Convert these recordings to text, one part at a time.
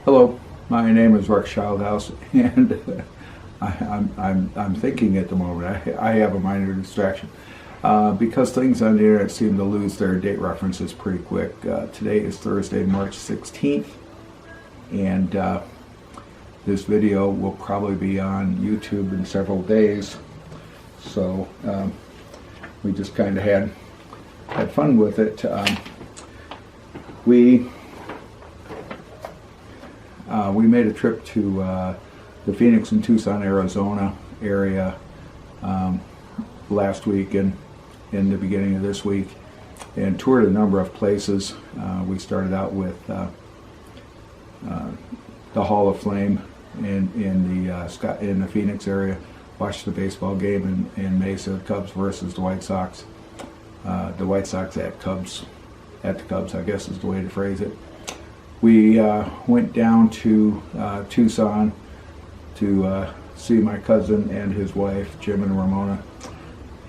Hello, my name is Rex Childhouse, and I'm thinking at the moment. I have a minor distraction because things on the internet seem to lose their date references pretty quick. Today is Thursday, March 16th, and this video will probably be on YouTube in several days. So we just kind of had fun with it. We made a trip to the Phoenix and Tucson, Arizona area last week and in the beginning of this week, and toured a number of places. We started out with the Hall of Fame in the Phoenix area. Watched the baseball game in Mesa, Cubs versus the White Sox. The White Sox at the Cubs, I guess is the way to phrase it. We went down to Tucson to see my cousin and his wife, Jim and Ramona.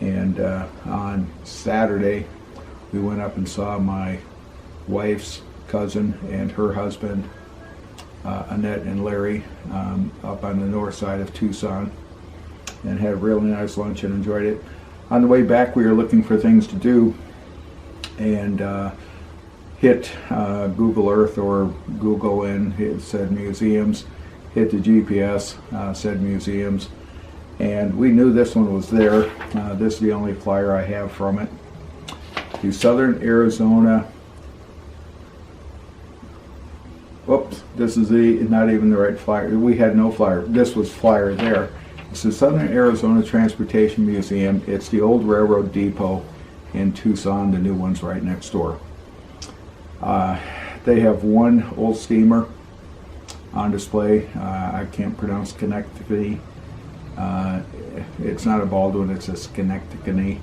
And on Saturday, we went up and saw my wife's cousin and her husband, Annette and Larry, up on the north side of Tucson, and had a really nice lunch and enjoyed it. On the way back, we were looking for things to do, and hit Google Earth or Google, and it said museums. Hit the GPS, said museums, and we knew this one was there. This is the only flyer I have from it. The Southern Arizona. Whoops, this is not even the right flyer. We had no flyer. This was flyer there. It's the Southern Arizona Transportation Museum. It's the old railroad depot in Tucson. The new one's right next door. They have one old steamer on display. I can't pronounce Schenectady. It's not a Baldwin, it's a Schenectady.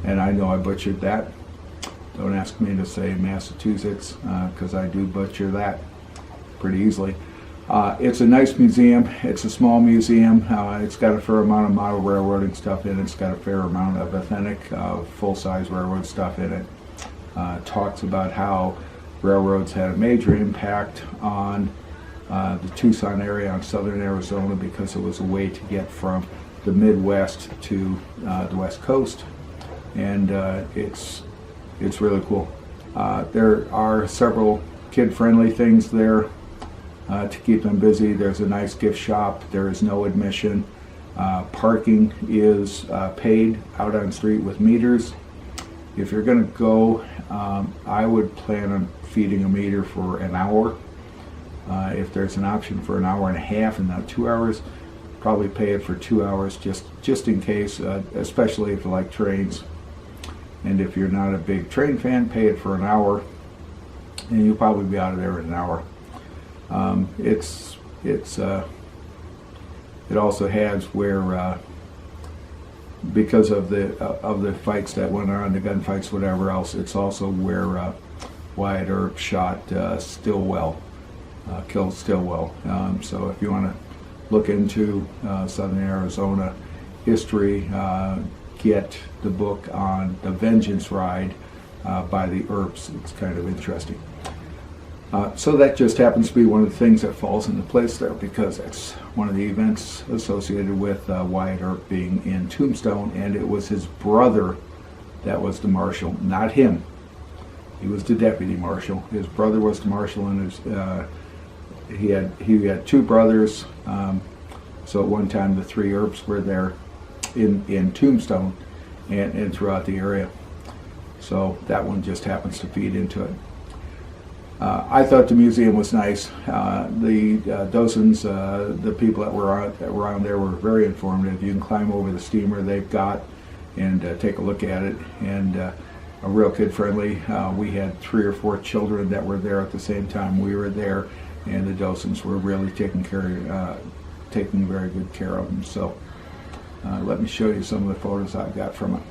And I know I butchered that. Don't ask me to say Massachusetts, because I do butcher that pretty easily. It's a nice museum. It's a small museum. It's got a fair amount of model railroading stuff in it. It's got a fair amount of authentic, full-size railroad stuff in it. Talks about how railroads had a major impact on the Tucson area, on southern Arizona, because it was a way to get from the Midwest to the West Coast, and it's really cool. There are several kid-friendly things there to keep them busy. There's a nice gift shop. There is no admission. Parking is paid out on street with meters. If you're going to go, I would plan on feeding a meter for an hour. If there's an option for an hour and a half and not 2 hours, probably pay it for 2 hours just in case, especially if you like trains. And if you're not a big train fan, pay it for an hour, and you'll probably be out of there in an hour. It also has where, because of the fights that went on, the gunfights, whatever else, it's also where Wyatt Earp shot Stillwell, killed Stillwell. So if you want to look into Southern Arizona history, get the book on the Vengeance Ride by the Earps. It's kind of interesting. So that just happens to be one of the things that falls into place there, because it's one of the events associated with Wyatt Earp being in Tombstone, and it was his brother that was the marshal, not him. He was the deputy marshal. His brother was the marshal, and he had two brothers. So at one time the three Earps were there in Tombstone and throughout the area. So that one just happens to feed into it. I thought the museum was nice. The docents, the people that were around there were very informative. You can climb over the steamer they've got and take a look at it, and a real kid-friendly. We had 3 or 4 children that were there at the same time we were there, and the docents were really taking very good care of them. So let me show you some of the photos I got from it.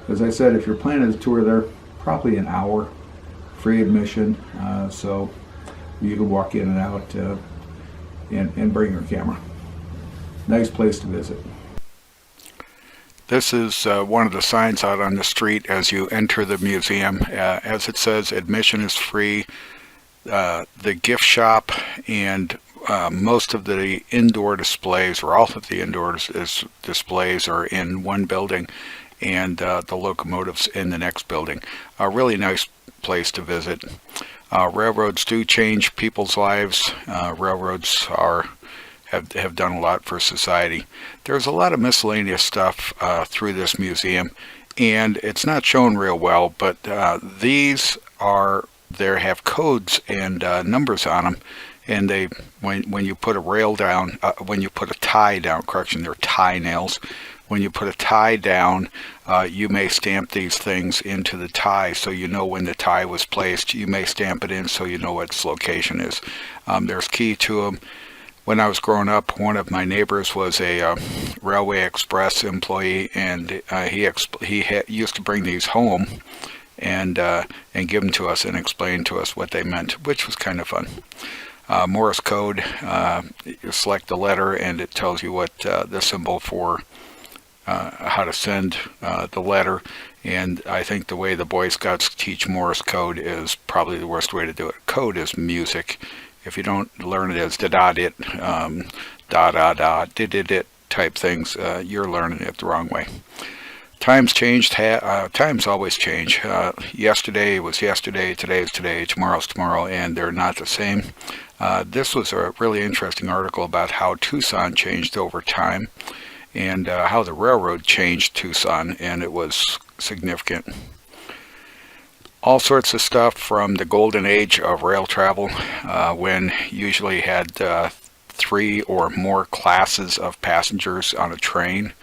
As I said, if you're planning a tour there, probably an hour. Free admission, so you can walk in and out and bring your camera. Nice place to visit. This is one of the signs out on the street as you enter the museum. As it says, admission is free. the gift shop and most of the indoor displays, or all of the indoor displays, are in one building, and the locomotives in the next building. A really nice place to visit. Railroads do change people's lives. Railroads have done a lot for society. There's a lot of miscellaneous stuff through this museum, and it's not shown real well, but these have codes and numbers on them, and when you put a rail down, when you put a tie down, they're tie nails. When you put a tie down, you may stamp these things into the tie so you know when the tie was placed. You may stamp it in so you know what its location is. There's key to them. When I was growing up, one of my neighbors was a Railway Express employee, and he used to bring these home and give them to us and explain to us what they meant, which was kind of fun. Morse code, you select the letter and it tells you what the symbol for how to send the letter, and I think the way the Boy Scouts teach Morse code is probably the worst way to do it. Code is music. If you don't learn it as da-da-dit, da-da-da, did-did-it type things, you're learning it the wrong way. Times changed. Times always change. Yesterday was yesterday, today is today, tomorrow's tomorrow, and they're not the same. This was a really interesting article about how Tucson changed over time, and how the railroad changed Tucson, and it was significant. All sorts of stuff from the golden age of rail travel, when usually had 3 or more classes of passengers on a train,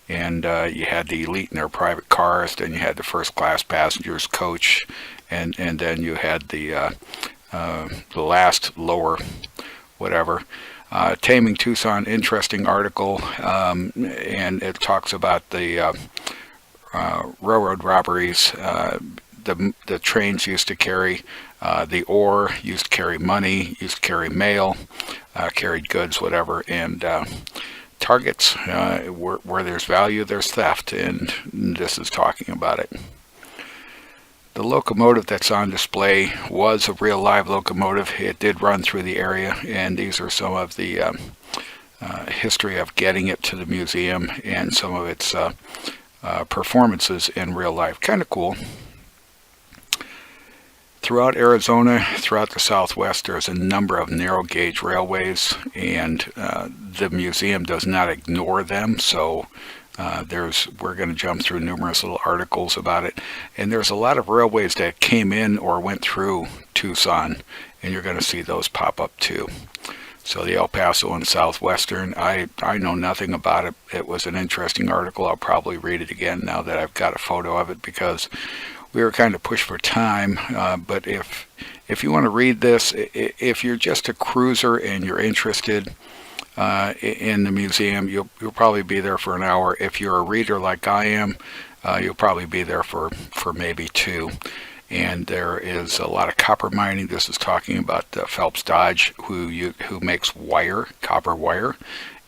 and you had the elite in their private cars, then you had the first class passengers, coach, and then you had the last lower whatever. Taming Tucson, interesting article, and it talks about the railroad robberies. The trains used to carry the ore, used to carry money, used to carry mail, carried goods, whatever, and targets. Where there's value, there's theft, and this is talking about it. The locomotive that's on display was a real live locomotive. It did run through the area, and these are some of the history of getting it to the museum and some of its performances in real life. Kind of cool. Throughout Arizona, throughout the Southwest, there's a number of narrow gauge railways, and the museum does not ignore them, so we're going to jump through numerous little articles about it, and there's a lot of railways that came in or went through Tucson, and you're going to see those pop up too. So the El Paso and Southwestern, I know nothing about it. It was an interesting article. I'll probably read it again now that I've got a photo of it, because we were kind of pushed for time, but if you want to read this, if you're just a cruiser and you're interested in the museum, you'll probably be there for an hour. If you're a reader like I am, you'll probably be there for maybe 2. And there is a lot of copper mining. This is talking about Phelps Dodge, who makes wire, copper wire,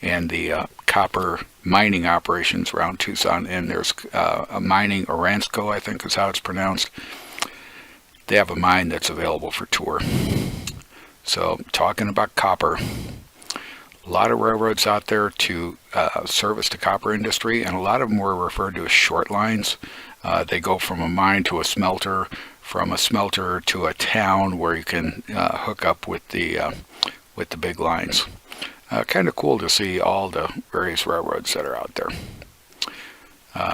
and the copper mining operations around Tucson. And there's a mining, Aransco, I think is how it's pronounced. They have a mine that's available for tour. So talking about copper, a lot of railroads out there to service the copper industry, and a lot of them were referred to as short lines. They go from a mine to a smelter, from a smelter to a town where you can hook up with the big lines. Kind of cool to see all the various railroads that are out there.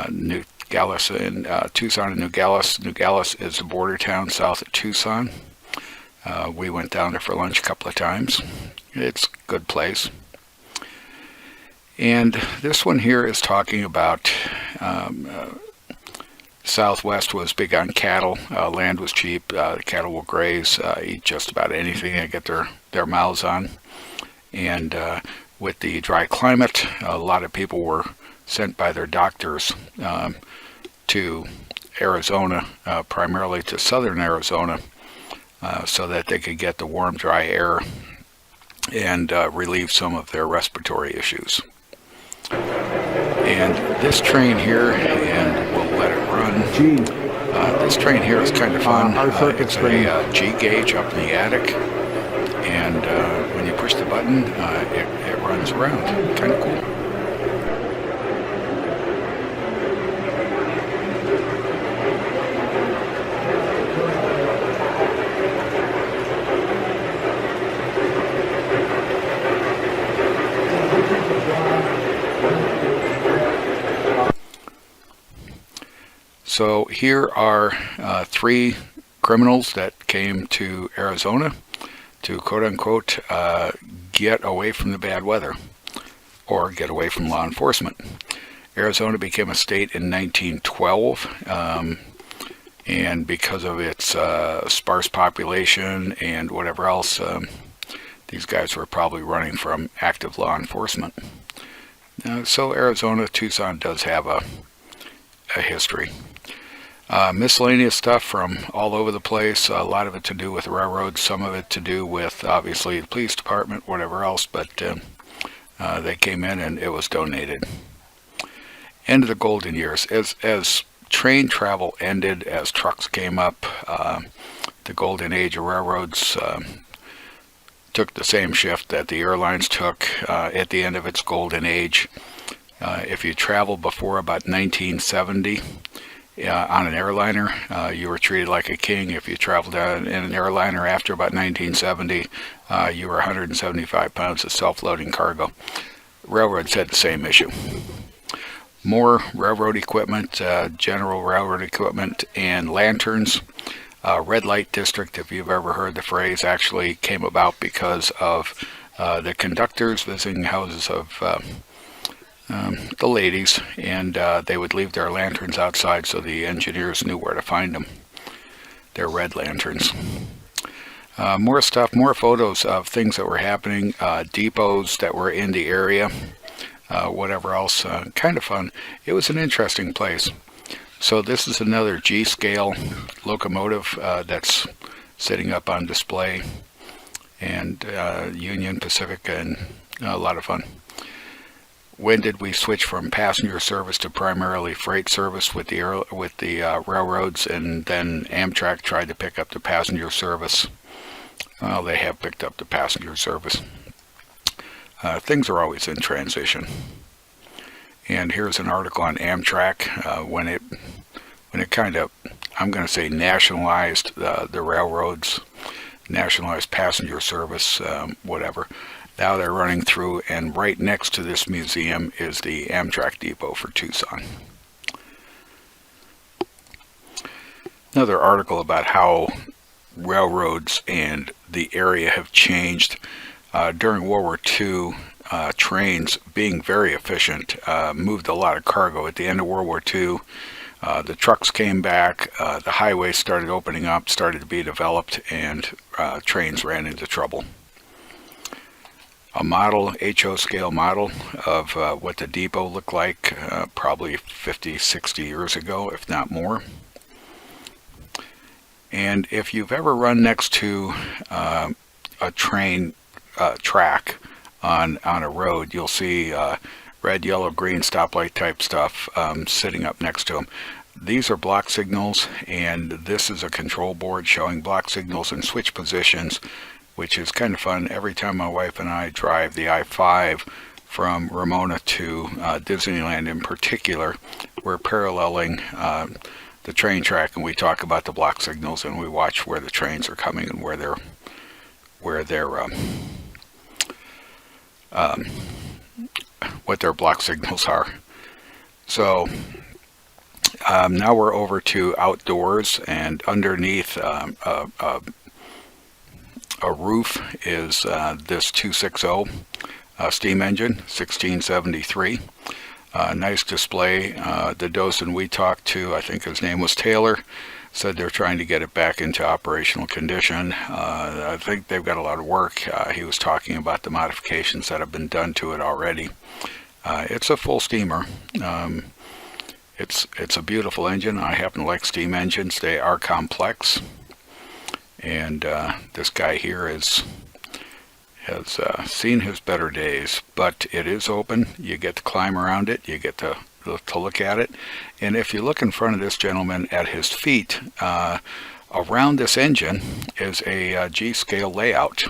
New Gallus and Tucson and New Gallus. New Gallus is a border town south of Tucson. We went down there for lunch a couple of times. It's a good place. And this one here is talking about Southwest was big on cattle. Land was cheap. The cattle will graze, eat just about anything they get their mouths on. And with the dry climate, a lot of people were sent by their doctors to Arizona, primarily to southern Arizona, so that they could get the warm, dry air and relieve some of their respiratory issues. And this train here, and we'll let it run. This train here is kind of fun. Our circuit It's train. a G gauge up in the attic, and when you push the button, it runs around. Kind of cool. So here are 3 criminals that came to Arizona to quote-unquote get away from the bad weather or get away from law enforcement. Arizona became a state in 1912, and because of its sparse population and whatever else, these guys were probably running from active law enforcement. So Arizona, Tucson does have a history. Miscellaneous stuff from all over the place, a lot of it to do with railroads, some of it to do with obviously the police department, whatever else, but they came in and it was donated. End of the golden years. As train travel ended, as trucks came up, the golden age of railroads took the same shift that the airlines took at the end of its golden age. If you traveled before about 1970 on an airliner, you were treated like a king. If you traveled in an airliner after about 1970, you were 175 pounds of self-loading cargo. Railroads had the same issue. More railroad equipment, general railroad equipment, and lanterns. Red light district, if you've ever heard the phrase, actually came about because of the conductors visiting houses of the ladies, and they would leave their lanterns outside so the engineers knew where to find them. They're red lanterns. More stuff, more photos of things that were happening, depots that were in the area, whatever else. Kind of fun. It was an interesting place. So this is another G-scale locomotive that's sitting up on display, and Union Pacific, and a lot of fun. When did we switch from passenger service to primarily freight service with the railroads, and then Amtrak tried to pick up the passenger service? Well, they have picked up the passenger service. Things are always in transition. And here's an article on Amtrak when it kind of, I'm going to say, nationalized the railroads, nationalized passenger service, whatever. Now they're running through, and right next to this museum is the Amtrak depot for Tucson. Another article about how railroads and the area have changed. During World War II, trains, being very efficient, moved a lot of cargo. At the end of World War II, the trucks came back, the highways started opening up, started to be developed, and trains ran into trouble. A model, HO scale model of what the depot looked like probably 50, 60 years ago, if not more. And if you've ever run next to a train track on a road, you'll see red, yellow, green stoplight type stuff sitting up next to them. These are block signals, and this is a control board showing block signals and switch positions, which is kind of fun. Every time my wife and I drive the I-5 from Ramona to Disneyland in particular, we're paralleling the train track, and we talk about the block signals, and we watch where the trains are coming and where they're what their block signals are. So now we're over to outdoors, and underneath a roof is this 260 steam engine, 1673. Nice display. The docent we talked to, I think his name was Taylor, said they're trying to get it back into operational condition. I think they've got a lot of work. He was talking about the modifications that have been done to it already. It's a full steamer. It's a beautiful engine. I happen to like steam engines. They are complex. And this guy here has seen his better days, but it is open. You get to climb around it. You get to to look at it. And if you look in front of this gentleman at his feet, around this engine is a G-scale layout.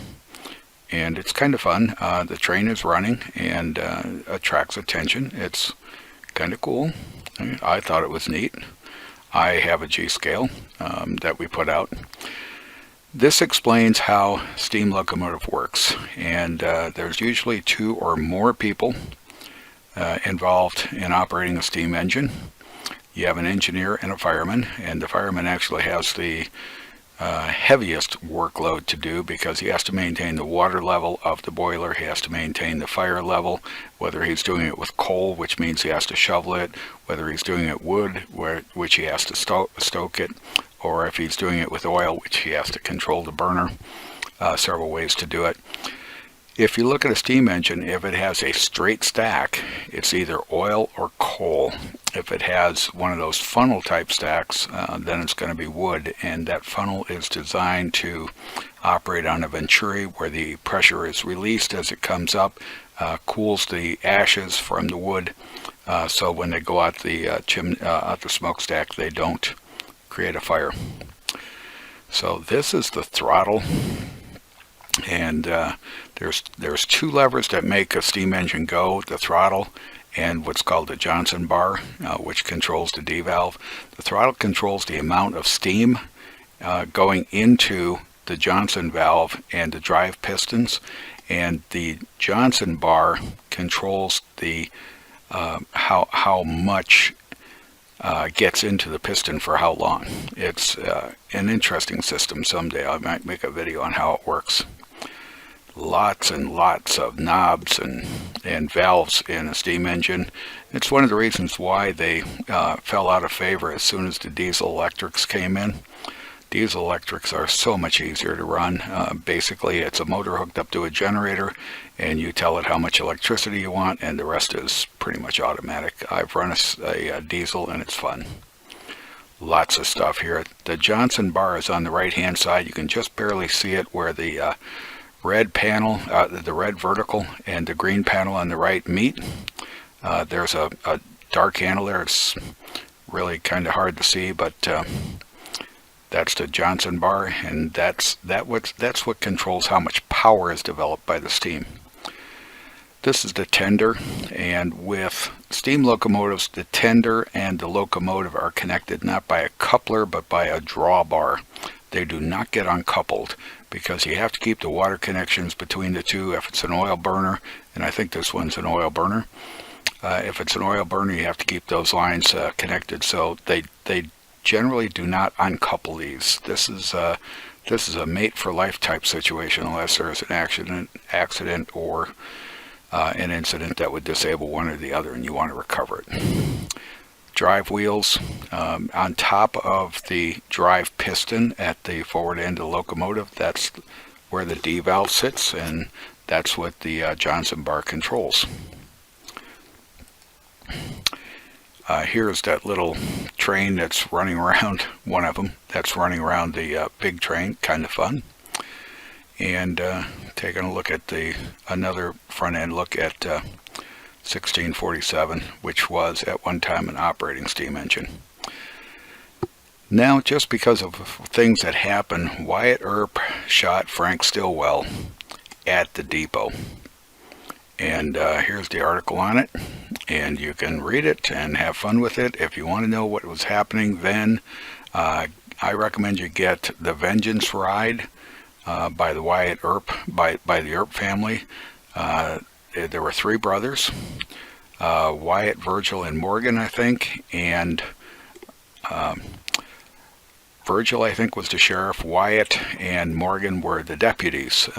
And it's kind of fun. The train is running and attracts attention. It's kind of cool. I thought it was neat. I have a G-scale that we put out. This explains how steam locomotive works, and there's usually 2 or more people involved in operating a steam engine. You have an engineer and a fireman, and the fireman actually has the heaviest workload to do because he has to maintain the water level of the boiler, he has to maintain the fire level, whether he's doing it with coal, which means he has to shovel it, whether he's doing it wood, which he has to stoke it, or if he's doing it with oil, which he has to control the burner. Several ways to do it. If you look at a steam engine, if it has a straight stack, it's either oil or coal. If it has one of those funnel type stacks, then it's going to be wood, and that funnel is designed to operate on a venturi where the pressure is released as it comes up, cools the ashes from the wood, so when they go out the smokestack, they don't create a fire. So this is the throttle, and there's 2 levers that make a steam engine go: the throttle and what's called the Johnson bar, which controls the D valve. The throttle controls the amount of steam going into the Johnson valve and the drive pistons, and the Johnson bar controls the how much gets into the piston for how long. It's an interesting system. Someday I might make a video on how it works. Lots and lots of knobs and valves in a steam engine. It's one of the reasons why they fell out of favor as soon as the diesel electrics came in. Diesel electrics are so much easier to run. Basically, it's a motor hooked up to a generator, and you tell it how much electricity you want, and the rest is pretty much automatic. I've run a diesel, and it's fun. Lots of stuff here. The Johnson bar is on the right-hand side. You can just barely see it where the red panel, the red vertical, and the green panel on the right meet. There's a dark handle there. It's really kind of hard to see, but that's the Johnson bar, and that's what controls how much power is developed by the steam. This is the tender, and with steam locomotives, the tender and the locomotive are connected not by a coupler but by a drawbar. They do not get uncoupled because you have to keep the water connections between the two if it's an oil burner, and I think this one's an oil burner. If it's an oil burner, you have to keep those lines connected, so they generally do not uncouple these. This is a mate for life type situation unless there's an accident or an incident that would disable one or the other and you want to recover it. Drive wheels on top of the drive piston at the forward end of the locomotive. That's where the D valve sits, and that's what the Johnson bar controls. Here's that little train that's running around, one of them that's running around the big train, kind of fun. And taking a look at another front end look at 1647, which was at one time an operating steam engine. Now, just because of things that happened, Wyatt Earp shot Frank Stillwell at the depot. And here's the article on it, and you can read it and have fun with it. If you want to know what was happening then, I recommend you get The Vengeance Ride by the Wyatt Earp, by the Earp family. There were 3 brothers, Wyatt, Virgil, and Morgan, I think, and Virgil, I think, was the sheriff. Wyatt and Morgan were the deputies.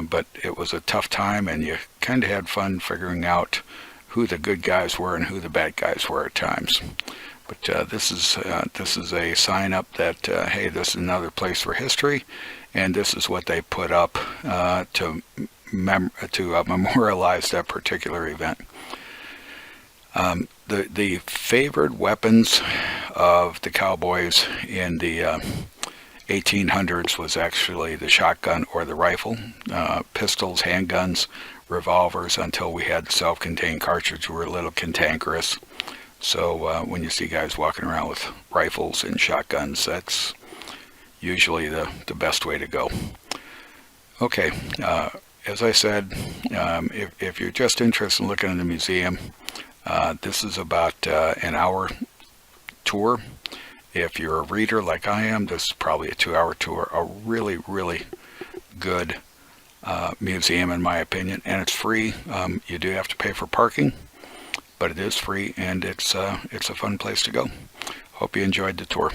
But it was a tough time, and you kind of had fun figuring out who the good guys were and who the bad guys were at times. But this is a sign up that hey, this is another place for history, and this is what they put up to memorialize that particular event. The favored weapons of the cowboys in the 1800s was actually the shotgun or the rifle, pistols, handguns, revolvers, until we had the self-contained cartridge, were a little cantankerous. So when you see guys walking around with rifles and shotguns, that's usually the best way to go. Okay, as I said, if you're just interested in looking at the museum, this is about an hour tour. If you're a reader like I am, this is probably a 2-hour tour. A really, really good museum in my opinion, and it's free. You do have to pay for parking, but it is free, and it's a fun place to go. Hope you enjoyed the tour.